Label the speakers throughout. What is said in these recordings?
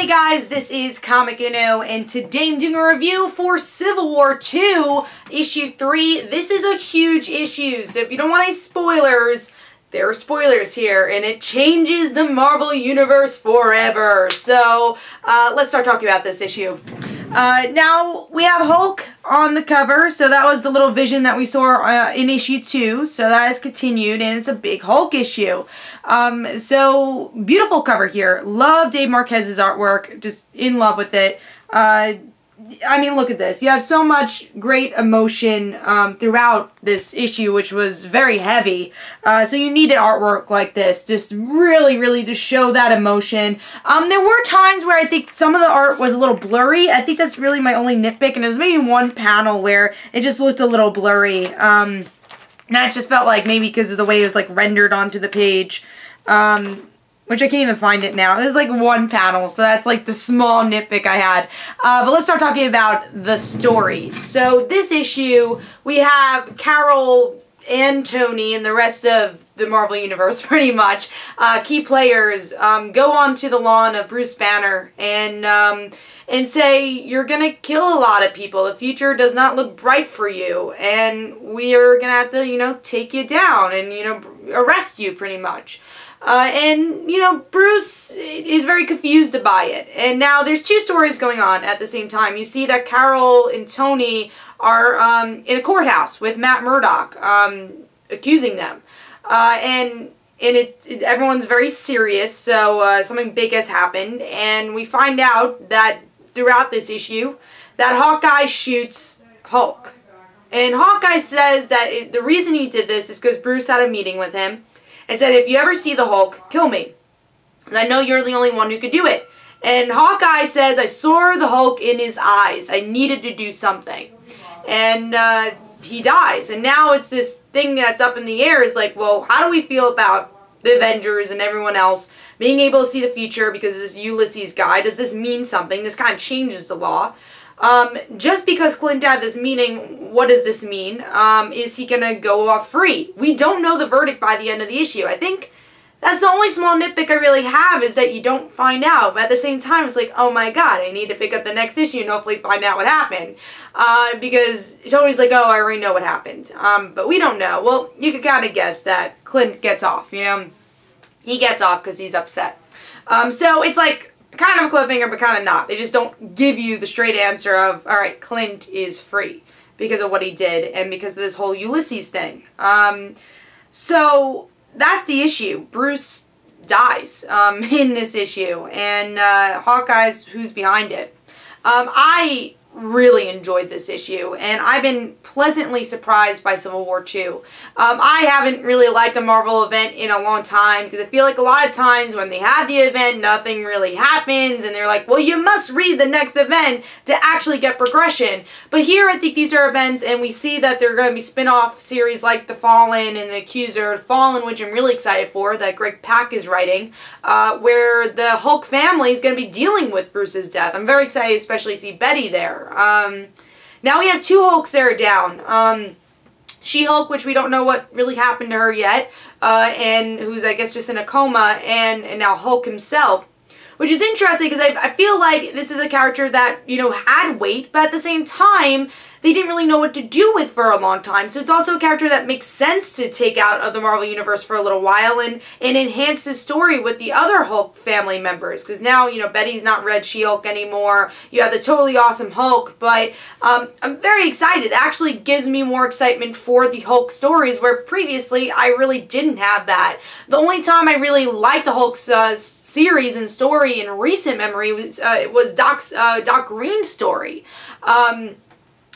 Speaker 1: Hey guys, this is Comic Uno, and today I'm doing a review for Civil War II, Issue 3. This is a huge issue, so if you don't want any spoilers, there are spoilers here, and it changes the Marvel Universe forever. So, let's start talking about this issue. Now, we have Hulk on the cover, so that was the little vision that we saw in issue 2, so that is continued, and it's a big Hulk issue. So, beautiful cover here. Love Dave Marquez's artwork, just in love with it. I mean, look at this. You have so much great emotion throughout this issue, which was very heavy. So you needed artwork like this, just really to show that emotion. There were times where I think some of the art was a little blurry. I think that's really my only nitpick, and there's maybe one panel where it just looked a little blurry. And it just felt like maybe because of the way it was like rendered onto the page. Which I can't even find it now. There's like one panel, so that's like the small nitpick I had. But let's start talking about the story. So this issue, we have Carol and Tony and the rest of the Marvel Universe, pretty much, key players, go onto the lawn of Bruce Banner and say, you're gonna kill a lot of people. The future does not look bright for you, and we are gonna have to, you know, take you down and, you know, arrest you, pretty much. And, you know, Bruce is very confused by it. And now there's two stories going on at the same time. You see that Carol and Tony are in a courthouse with Matt Murdock, accusing them. And everyone's very serious, so something big has happened. And we find out that throughout this issue that Hawkeye shoots Hulk. And Hawkeye says that the reason he did this is because Bruce had a meeting with him and said, if you ever see the Hulk, kill me. And I know you're the only one who could do it. And Hawkeye says, I saw the Hulk in his eyes. I needed to do something. And he dies. And now it's this thing that's up in the air. Is like, well, how do we feel about the Avengers and everyone else being able to see the future because of this Ulysses guy? Does this mean something? This kind of changes the law. Just because Clint had this meeting, what does this mean? Is he gonna go off free? We don't know the verdict by the end of the issue. I think that's the only small nitpick I really have, is that you don't find out. But at the same time, it's like, oh my god, I need to pick up the next issue and hopefully find out what happened. Because Tony's like, oh, I already know what happened. But we don't know. Well, you could kind of guess that Clint gets off, you know? He gets off because he's upset. So it's like, kind of a cliffhanger, but kind of not. They just don't give you the straight answer of, alright, Clint is free because of what he did and because of this whole Ulysses thing. So that's the issue. Bruce dies in this issue, and Hawkeye's who's behind it. I really enjoyed this issue, and I've been pleasantly surprised by Civil War II. I haven't really liked a Marvel event in a long time, because I feel like a lot of times when they have the event, nothing really happens, and they're like, well, you must read the next event to actually get progression. But here, I think these are events, and we see that they're going to be spin-off series like The Fallen and The Accuser. Fallen, which I'm really excited for, that Greg Pak is writing, where the Hulk family is going to be dealing with Bruce's death. I'm very excited, especially to see Betty there. Now we have two Hulks that are down. She-Hulk, which we don't know what really happened to her yet, and who's, I guess, just in a coma, and now Hulk himself. Which is interesting, because I feel like this is a character that, you know, had weight, but at the same time, they didn't really know what to do with for a long time. So it's also a character that makes sense to take out of the Marvel Universe for a little while and enhance the story with the other Hulk family members. Because now, you know, Betty's not Red She-Hulk anymore. You have the totally awesome Hulk, but I'm very excited. It actually gives me more excitement for the Hulk stories, where previously I really didn't have that. The only time I really liked the Hulk's series and story in recent memory was Doc Green's story.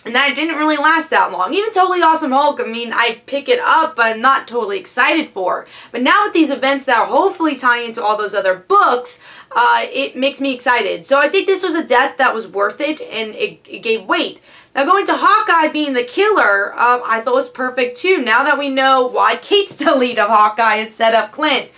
Speaker 1: And that didn't really last that long. Even Totally Awesome Hulk, I mean, I pick it up, but I'm not totally excited for. But now with these events that are hopefully tying into all those other books, it makes me excited. So I think this was a death that was worth it, and it gave weight. Now going to Hawkeye being the killer, I thought was perfect too. Now that we know why Kate's the lead of Hawkeye instead of Clint.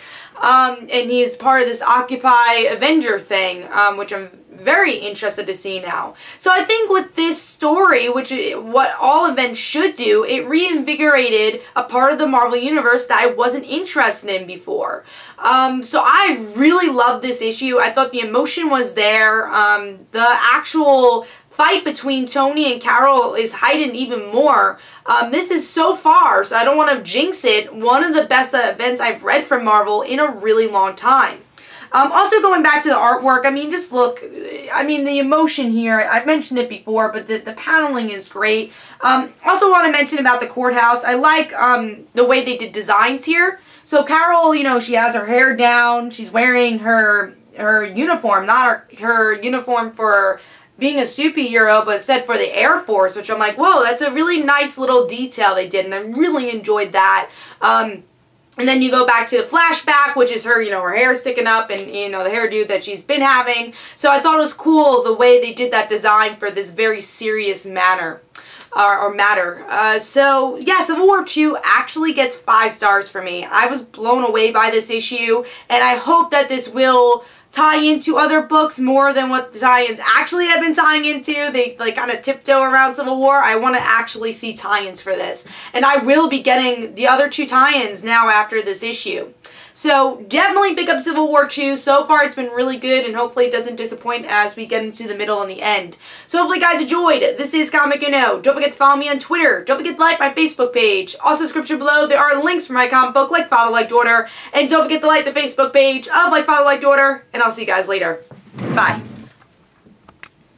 Speaker 1: And he's part of this Occupy Avenger thing, which I'm very interested to see now. So I think with this story, which what all events should do, it reinvigorated a part of the Marvel Universe that I wasn't interested in before. So I really loved this issue. I thought the emotion was there. The actual fight between Tony and Carol is heightened even more. This is so far, so I don't want to jinx it, one of the best events I've read from Marvel in a really long time. Also going back to the artwork, I mean, just look, I mean, the emotion here, I've mentioned it before, but the paneling is great. Also want to mention about the courthouse, I like the way they did designs here. So Carol, you know, she has her hair down, she's wearing her uniform, not her uniform for being a superhero, but instead for the Air Force, which I'm like, whoa, that's a really nice little detail they did, and I really enjoyed that. And then you go back to the flashback, which is her, you know, her hair sticking up and, you know, the hairdo that she's been having. So I thought it was cool the way they did that design for this very serious matter. So yeah, Civil War 2 actually gets 5 stars for me. I was blown away by this issue, and I hope that this will tie into other books more than what the tie-ins actually have been tying into. They like kind of tiptoe around Civil War. I want to actually see tie-ins for this. And I will be getting the other 2 tie-ins now after this issue. So definitely pick up Civil War 2. So far it's been really good, and hopefully it doesn't disappoint as we get into the middle and the end. So hopefully you guys enjoyed. This is Comic Don't forget to follow me on Twitter. Don't forget to like my Facebook page. Also, description below there are links for my comic book Like Father Like Daughter. And don't forget to like the Facebook page of Like Father Like Daughter. And I'll see you guys later. Bye.